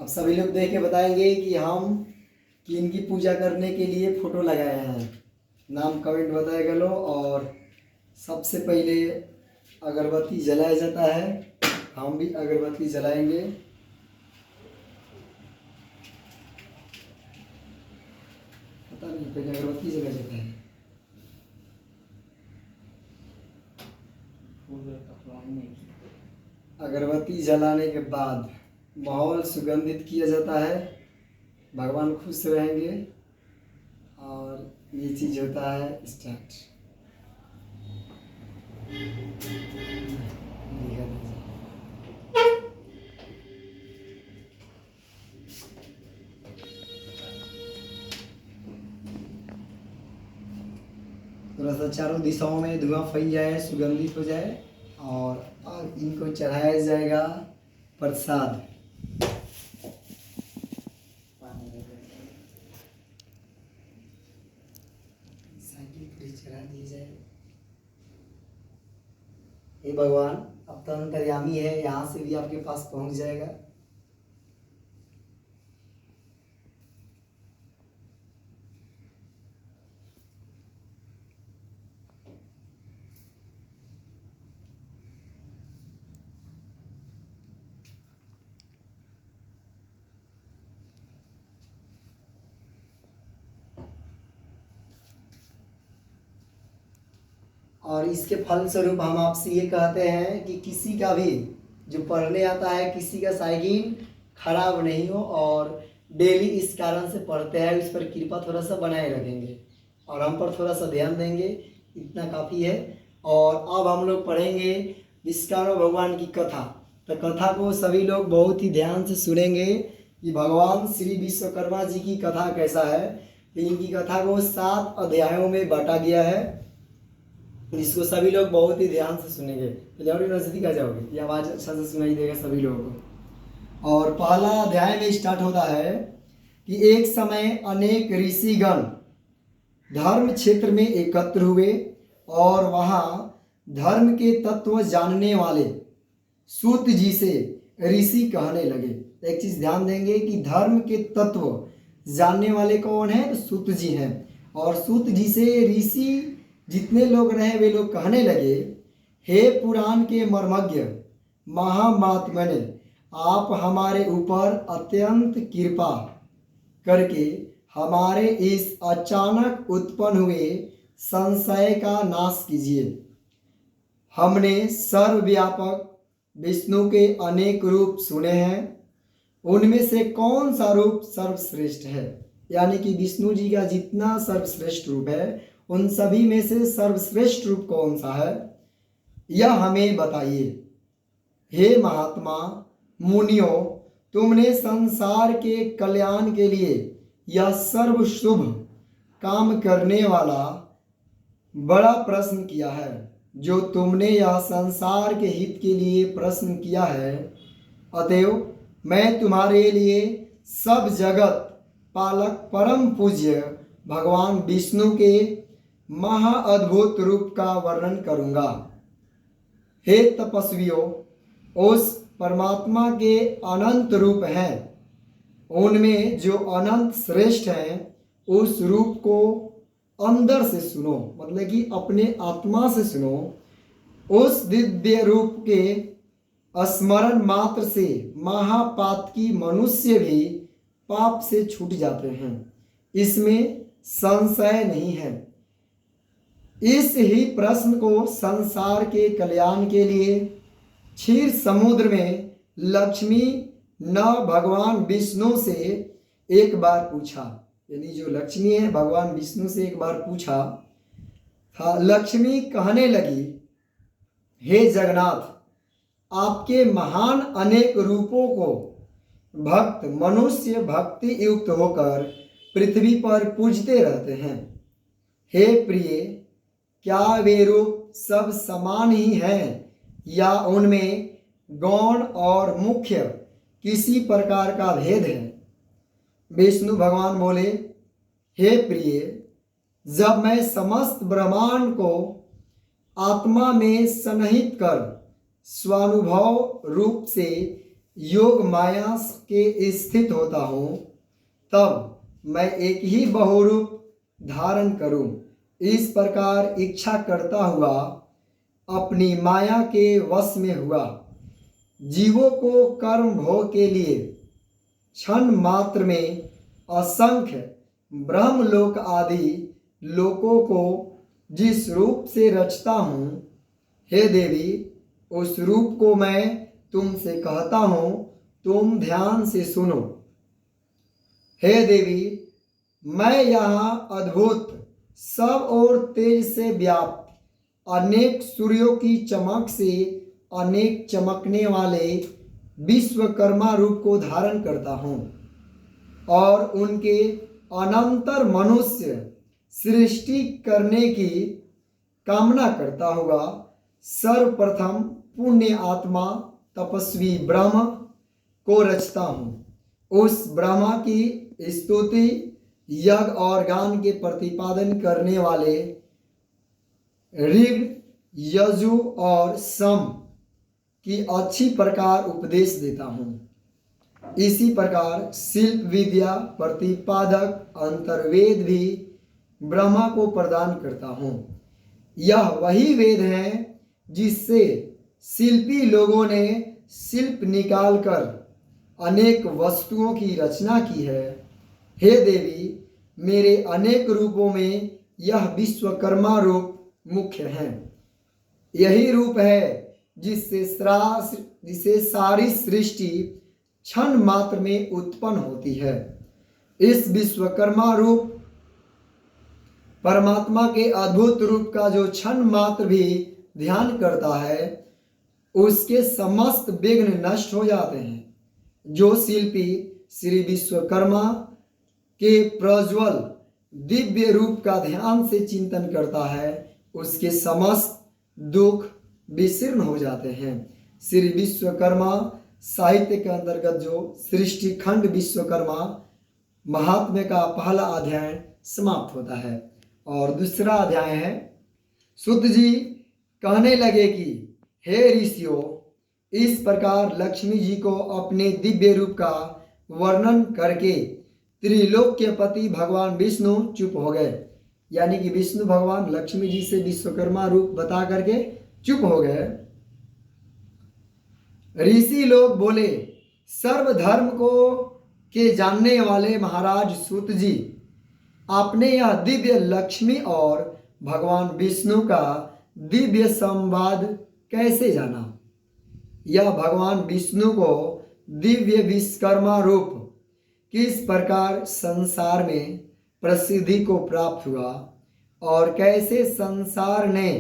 अब सभी लोग देख के बताएंगे कि इनकी पूजा करने के लिए फोटो लगाए हैं। नाम कमेंट बताएगा लो। और सबसे पहले अगरबत्ती जलाया जाता है। हम भी अगरबत्ती जलाएंगे। पता नहीं पहले अगरबत्ती जलाया जाता है। अगरबत्ती जलाने के बाद माहौल सुगंधित किया जाता है। भगवान खुश रहेंगे और ये चीज़ होता है स्टार्ट। थोड़ा सा चारों दिशाओं में धुआं फैल जाए, सुगंधित हो जाए और इनको चढ़ाया जाएगा प्रसाद। साइकिल पूरी चढ़ा दी जाए। हे भगवान, अब तो अंतर्यामी है, यहाँ से भी आपके पास पहुंच जाएगा। और इसके फलस्वरूप हम आपसे ये कहते हैं कि किसी का भी जो पढ़ने आता है, किसी का साइकिल खराब नहीं हो और डेली इस कारण से पढ़ते हैं, इस पर कृपा थोड़ा सा बनाए रखेंगे और हम पर थोड़ा सा ध्यान देंगे, इतना काफ़ी है। और अब हम लोग पढ़ेंगे विश्वकर्मा भगवान की कथा। तो कथा को सभी लोग बहुत ही ध्यान से सुनेंगे कि भगवान श्री विश्वकर्मा जी की कथा कैसा है। तो इनकी कथा को 7 अध्यायों में बांटा गया है, जिसको सभी लोग बहुत ही ध्यान से सुनेंगे। तो जाओ नजदीक आ जाओगे, ये आवाज़ अच्छा से सुनाई देगा सभी लोगों को। और पहला अध्याय में स्टार्ट होता है कि एक समय अनेक ऋषिगण धर्म क्षेत्र में एकत्र हुए और वहाँ धर्म के तत्व जानने वाले सूत जी से ऋषि कहने लगे। एक चीज़ ध्यान देंगे कि धर्म के तत्व जानने वाले कौन है? सूत जी हैं। और सूत जी से ऋषि जितने लोग रहे वे लोग कहने लगे, हे पुराण के मर्मज्ञ महामात्मने, आप हमारे ऊपर अत्यंत कृपा करके हमारे इस अचानक उत्पन्न हुए संशय का नाश कीजिए। हमने सर्वव्यापक विष्णु के अनेक रूप सुने हैं, उनमें से कौन सा रूप सर्वश्रेष्ठ है? यानी कि विष्णु जी का जितना सर्वश्रेष्ठ रूप है, उन सभी में से सर्वश्रेष्ठ रूप कौन सा है, यह हमें बताइए। हे महात्मा मुनियों, तुमने संसार के कल्याण के लिए यह सर्व शुभ काम करने वाला बड़ा प्रश्न किया है। जो तुमने यह संसार के हित के लिए प्रश्न किया है, अतएव मैं तुम्हारे लिए सब जगत पालक परम पूज्य भगवान विष्णु के महाअद्भुत रूप का वर्णन करूंगा। हे तपस्वियों, उस परमात्मा के अनंत रूप हैं, उनमें जो अनंत श्रेष्ठ हैं, उस रूप को अंदर से सुनो, मतलब कि अपने आत्मा से सुनो। उस दिव्य रूप के स्मरण मात्र से महापातकी मनुष्य भी पाप से छूट जाते हैं, इसमें संशय नहीं है। इस ही प्रश्न को संसार के कल्याण के लिए क्षीर समुद्र में लक्ष्मी न भगवान विष्णु से एक बार पूछा। यानी जो लक्ष्मी है, भगवान विष्णु से एक बार पूछा था। लक्ष्मी कहने लगी, हे जगन्नाथ, आपके महान अनेक रूपों को भक्त मनुष्य भक्ति युक्त होकर पृथ्वी पर पूजते रहते हैं। हे प्रिय, क्या वे रूप सब समान ही हैं या उनमें गौण और मुख्य किसी प्रकार का भेद है? विष्णु भगवान बोले, हे प्रिय, जब मैं समस्त ब्रह्मांड को आत्मा में सन्निहित कर स्वानुभव रूप से योग माया के स्थित होता हूँ, तब मैं एक ही बहुरूप धारण करूं। इस प्रकार इच्छा करता हुआ अपनी माया के वश में हुआ। जीवों को कर्म भोग के लिए क्षण मात्र में असंख्य ब्रह्मलोक आदि लोकों को जिस रूप से रचता हूँ, हे देवी, उस रूप को मैं तुमसे कहता हूँ, तुम ध्यान से सुनो। हे देवी, मैं यहाँ अद्भुत सब और तेज से व्याप्त अनेक सूर्यों की चमक से अनेक चमकने वाले विश्वकर्मा रूप को धारण करता हूँ और उनके अनंतर मनुष्य सृष्टि करने की कामना करता हुआ सर्वप्रथम पुण्य आत्मा तपस्वी ब्रह्म को रचता हूँ। उस ब्रह्मा की स्तुति यज्ञ और गान के प्रतिपादन करने वाले ऋग, यजु और सम की अच्छी प्रकार उपदेश देता हूँ। इसी प्रकार शिल्प विद्या प्रतिपादक अंतर्वेद भी ब्रह्मा को प्रदान करता हूँ। यह वही वेद है जिससे शिल्पी लोगों ने शिल्प निकालकर अनेक वस्तुओं की रचना की है। हे देवी, मेरे अनेक रूपों में यह विश्वकर्मा रूप मुख्य है। यही रूप है जिससे सारी सृष्टि क्षण मात्र में उत्पन्न होती है। इस विश्वकर्मा रूप परमात्मा के अद्भुत रूप का जो क्षण मात्र भी ध्यान करता है, उसके समस्त विघ्न नष्ट हो जाते हैं। जो शिल्पी श्री विश्वकर्मा के प्रज्वल दिव्य रूप का ध्यान से चिंतन करता है, उसके समस्त दुख विशीर्ण हो जाते हैं। श्री विश्वकर्मा साहित्य के अंतर्गत जो सृष्टि खंड विश्वकर्मा महात्म्य का पहला अध्याय समाप्त होता है और दूसरा अध्याय है। सूत जी कहने लगे कि हे ऋषियों, इस प्रकार लक्ष्मी जी को अपने दिव्य रूप का वर्णन करके त्रिलोक्यपति भगवान विष्णु चुप हो गए। यानी कि विष्णु भगवान लक्ष्मी जी से विश्वकर्मा रूप बता करके चुप हो गए। ऋषि लोग बोले, सर्वधर्म को के जानने वाले महाराज सूत जी, आपने यह दिव्य लक्ष्मी और भगवान विष्णु का दिव्य संवाद कैसे जाना? यह भगवान विष्णु को दिव्य विश्वकर्मा रूप किस प्रकार संसार में प्रसिद्धि को प्राप्त हुआ और कैसे संसार ने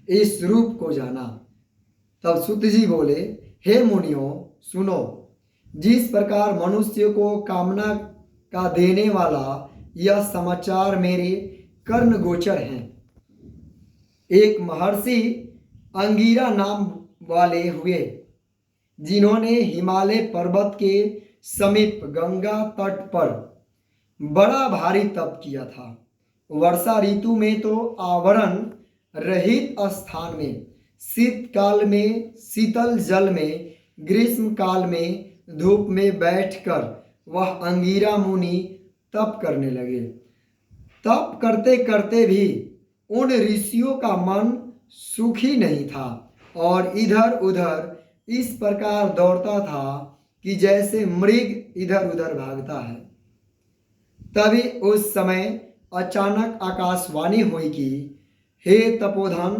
इस रूप को जाना? तब सूत जी बोले, हे मुनियों, सुनो। जिस प्रकार मनुष्य को कामना का देने वाला यह समाचार मेरे कर्ण गोचर हैं। एक महर्षि अंगिरा नाम वाले हुए, जिन्होंने हिमालय पर्वत के समीप गंगा तट पर बड़ा भारी तप किया था। वर्षा ऋतु में तो आवरण रहित स्थान में, शीतकाल में शीतल जल में, ग्रीष्म काल में धूप में बैठकर वह अंगिरा मुनि तप करने लगे। तप करते करते भी उन ऋषियों का मन सुखी नहीं था और इधर उधर इस प्रकार दौड़ता था कि जैसे मृग इधर उधर भागता है। तभी उस समय अचानक आकाशवाणी हुई कि हे तपोधन,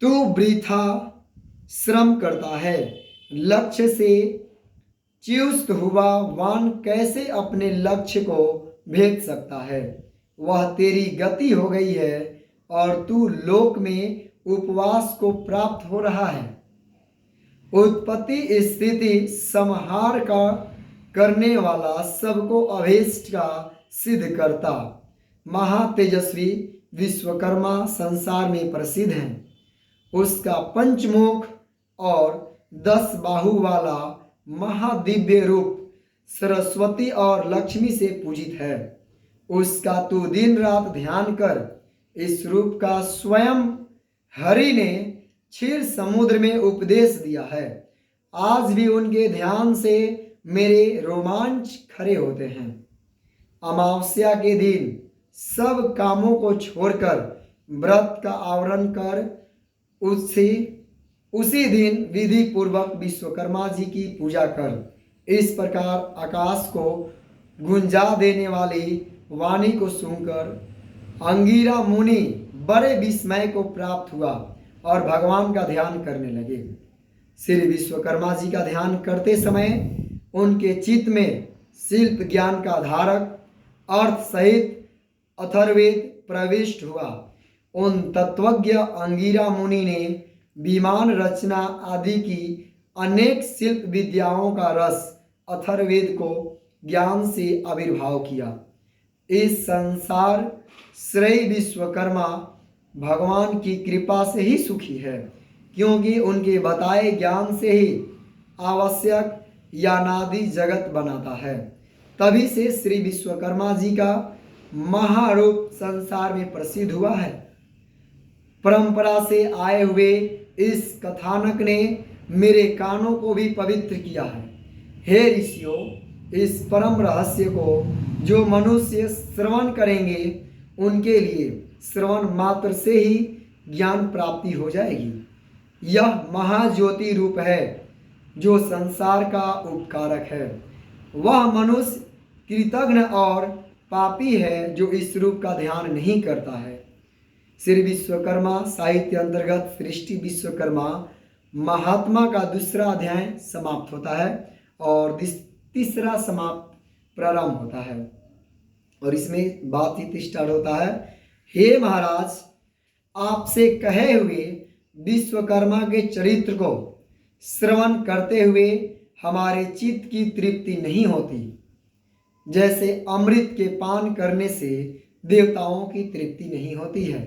तू वृथा श्रम करता है। लक्ष्य से च्युत हुआ वान कैसे अपने लक्ष्य को भेद सकता है? वह तेरी गति हो गई है और तू लोक में उपवास को प्राप्त हो रहा है। उत्पत्ति स्थिति संहार का करने वाला, सबको अभीष्ट का सिद्ध करता महातेजस्वी विश्वकर्मा संसार में प्रसिद्ध है। उसका पंचमुख और 10 बाहु वाला महादिव्य रूप सरस्वती और लक्ष्मी से पूजित है। उसका तू दिन रात ध्यान कर। इस रूप का स्वयं हरि ने क्षीर समुद्र में उपदेश दिया है। आज भी उनके ध्यान से मेरे रोमांच खड़े होते हैं। अमावस्या के दिन सब कामों को छोड़कर व्रत का आवरण कर उसी दिन विधि पूर्वक विश्वकर्मा जी की पूजा कर। इस प्रकार आकाश को गुंजा देने वाली वाणी को सुनकर अंगिरा मुनि बड़े विस्मय को प्राप्त हुआ और भगवान का ध्यान करने लगे। श्री विश्वकर्मा जी का ध्यान करते समय उनके चित्त में शिल्प ज्ञान का धारक अर्थ सहित अथर्ववेद प्रविष्ट हुआ। उन तत्वज्ञ अंगिरा मुनि ने विमान रचना आदि की अनेक शिल्प विद्याओं का रस अथर्ववेद को ज्ञान से आविर्भाव किया। इस संसार श्रेय विश्वकर्मा भगवान की कृपा से ही सुखी है, क्योंकि उनके बताए ज्ञान से ही आवश्यक यानादि जगत बनाता है। तभी से श्री विश्वकर्मा जी का महारूप संसार में प्रसिद्ध हुआ है। परंपरा से आए हुए इस कथानक ने मेरे कानों को भी पवित्र किया है। हे ऋषियों, इस परम रहस्य को जो मनुष्य श्रवण करेंगे उनके लिए श्रवण मात्र से ही ज्ञान प्राप्ति हो जाएगी। यह महाज्योति रूप है जो संसार का उपकारक है। वह मनुष्य कृतघ्न और पापी है जो इस रूप का ध्यान नहीं करता है। श्री विश्वकर्मा साहित्य अंतर्गत सृष्टि विश्वकर्मा महात्मा का दूसरा अध्याय समाप्त होता है और तीसरा समाप्त प्रारंभ होता है। और इसमें बातचीत स्टार्ट होता है। हे महाराज, आपसे कहे हुए विश्वकर्मा के चरित्र को श्रवण करते हुए हमारे चित्त की तृप्ति नहीं होती, जैसे अमृत के पान करने से देवताओं की तृप्ति नहीं होती है।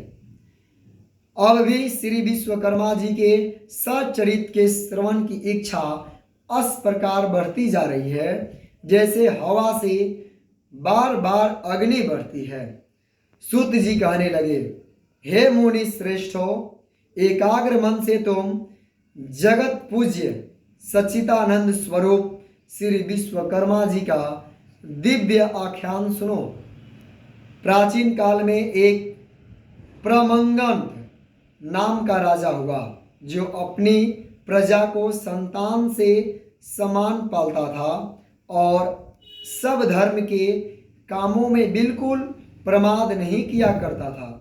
अब भी श्री विश्वकर्मा जी के सचरित्र के श्रवण की इच्छा इस प्रकार बढ़ती जा रही है जैसे हवा से बार बार अग्नि बढ़ती है। सूत जी कहने लगे, हे मुनि श्रेष्ठो, एकाग्र मन से तुम जगत पूज्य सच्चिदानंद स्वरूप श्री विश्वकर्मा जी का दिव्य आख्यान सुनो। प्राचीन काल में एक प्रमंगन नाम का राजा हुआ जो अपनी प्रजा को संतान से समान पालता था और सब धर्म के कामों में बिल्कुल प्रमाद नहीं किया करता था।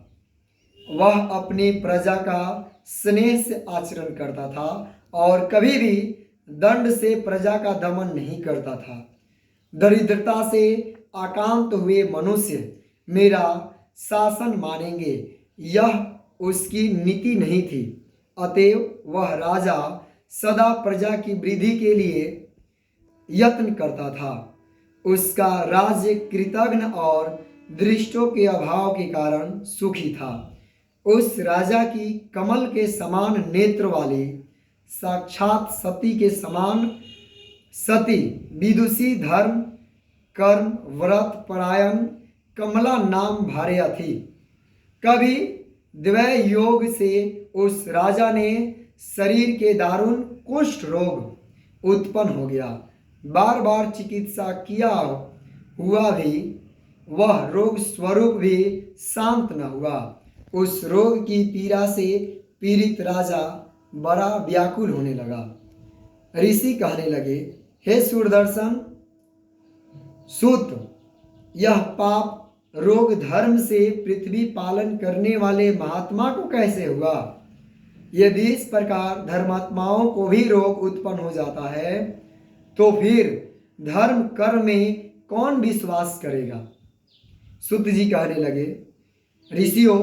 वह अपनी प्रजा का स्नेह से आचरण करता था और कभी भी दंड से प्रजा का दमन नहीं करता था। दरिद्रता से आक्रांत हुए मनुष्य मेरा शासन मानेंगे, यह उसकी नीति नहीं थी। अतएव वह राजा सदा प्रजा की वृद्धि के लिए यत्न करता था। उसका राज्य कृतघ्न और दृष्टों के अभाव के कारण सुखी था। उस राजा की कमल के समान नेत्र वाली साक्षात सती के समान सती विदुषी धर्म कर्म व्रत परायण कमला नाम भार्या थी। कभी द्वय योग से उस राजा ने शरीर के दारुण कुष्ठ रोग उत्पन्न हो गया। बार बार चिकित्सा किया हुआ भी वह रोग स्वरूप भी शांत न हुआ। उस रोग की पीड़ा से पीड़ित राजा बड़ा व्याकुल होने लगा। ऋषि कहने लगे, हे सूर्यदर्शन सूत, यह पाप रोग धर्म से पृथ्वी पालन करने वाले महात्मा को कैसे हुआ? यदि इस प्रकार धर्मात्माओं को भी रोग उत्पन्न हो जाता है तो फिर धर्म कर्म में कौन विश्वास करेगा? सूत जी कहने लगे, ऋषियों,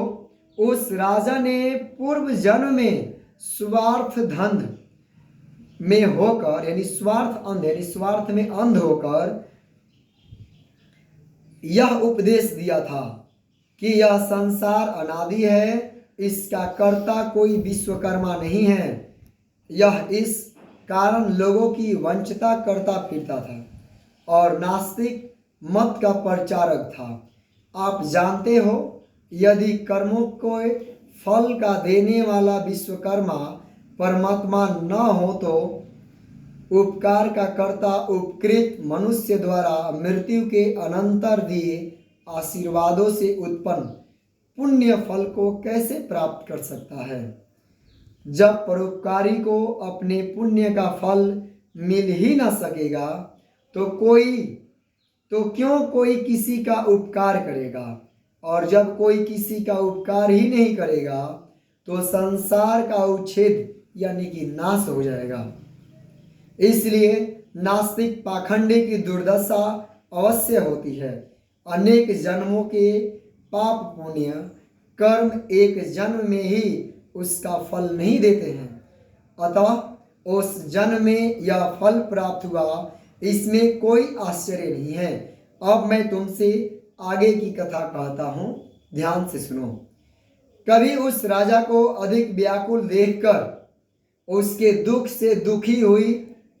उस राजा ने पूर्व जन्म में स्वार्थ धंध में होकर यानी स्वार्थ में अंध होकर यह उपदेश दिया था कि यह संसार अनादि है, इसका कर्ता कोई विश्वकर्मा नहीं है। यह इस कारण लोगों की वंचिता करता फिरता था और नास्तिक मत का प्रचारक था। आप जानते हो, यदि कर्मों को फल का देने वाला विश्वकर्मा परमात्मा न हो तो उपकार का कर्ता उपकृत मनुष्य द्वारा मृत्यु के अनंतर दिए आशीर्वादों से उत्पन्न पुण्य फल को कैसे प्राप्त कर सकता है? जब परोपकारी को अपने पुण्य का फल मिल ही ना सकेगा तो क्यों कोई किसी का उपकार करेगा? और जब कोई किसी का उपकार ही नहीं करेगा तो संसार का उच्छेद यानी कि नाश हो जाएगा। इसलिए नास्तिक पाखंडी की दुर्दशा अवश्य होती है। अनेक जन्मों के पाप पुण्य कर्म एक जन्म में ही उसका फल नहीं देते हैं, अतः उस जन्म में यह फल प्राप्त हुआ, इसमें कोई आश्चर्य नहीं है। अब मैं तुमसे आगे की कथा कहता हूँ, ध्यान से सुनो। कभी उस राजा को अधिक व्याकुल देखकर उसके दुख से दुखी हुई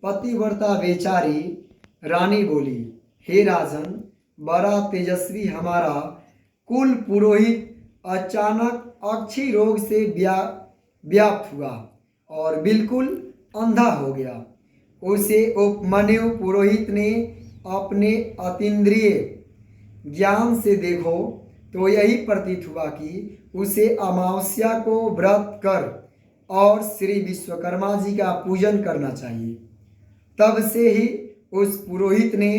पतिव्रता बेचारी रानी बोली, हे राजन, बड़ा तेजस्वी हमारा कुल पुरोहित अचानक अक्षय रोग से व्याप्त हुआ और बिल्कुल अंधा हो गया। उसे उपमन्यु पुरोहित ने अपने अतीन्द्रिय ज्ञान से देखो तो यही प्रतीत हुआ कि उसे अमावस्या को व्रत कर और श्री विश्वकर्मा जी का पूजन करना चाहिए। तब से ही उस पुरोहित ने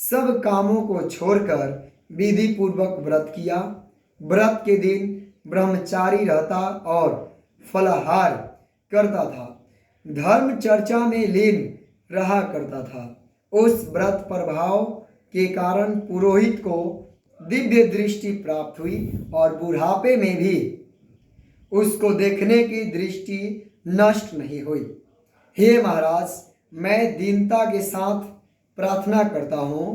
सब कामों को छोड़कर विधि पूर्वक व्रत किया। व्रत के दिन ब्रह्मचारी रहता और फलाहार करता था, धर्म चर्चा में लीन रहा करता था। उस व्रत प्रभाव के कारण पुरोहित को दिव्य दृष्टि प्राप्त हुई और बुढ़ापे में भी उसको देखने की दृष्टि नष्ट नहीं हुई। हे महाराज, मैं दीनता के साथ प्रार्थना करता हूँ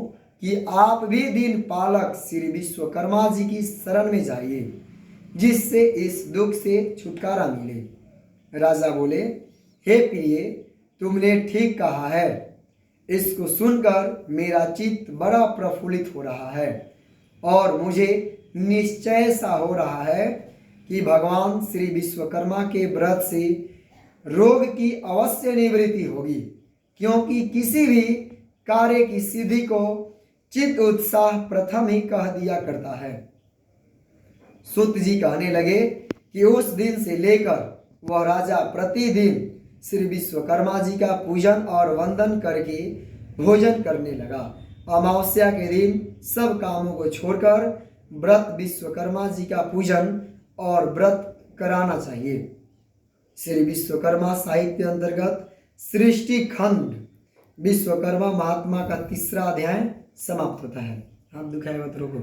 कि आप भी दीन पालक श्री विश्वकर्मा जी की शरण में जाइए, जिससे इस दुख से छुटकारा मिले। राजा बोले, हे प्रिय, तुमने ठीक कहा है। इसको सुनकर मेरा चित्त बड़ा प्रफुल्लित हो रहा है और मुझे निश्चय सा हो रहा है कि भगवान श्री विश्वकर्मा के व्रत से रोग की अवश्य निवृत्ति होगी, क्योंकि किसी भी कार्य की सिद्धि को चित्त उत्साह प्रथम ही कह दिया करता है। सूत जी कहने लगे कि उस दिन से लेकर वह राजा प्रतिदिन श्री विश्वकर्मा जी का पूजन और वंदन करके भोजन करने लगा। अमावस्या के दिन सब कामों को छोड़कर व्रत विश्वकर्मा जी का पूजन और व्रत कराना चाहिए। श्री विश्वकर्मा साहित्य अंतर्गत सृष्टि खंड विश्वकर्मा महात्मा का 3रा अध्याय समाप्त होता है। हाथ दुखाए मत रोको।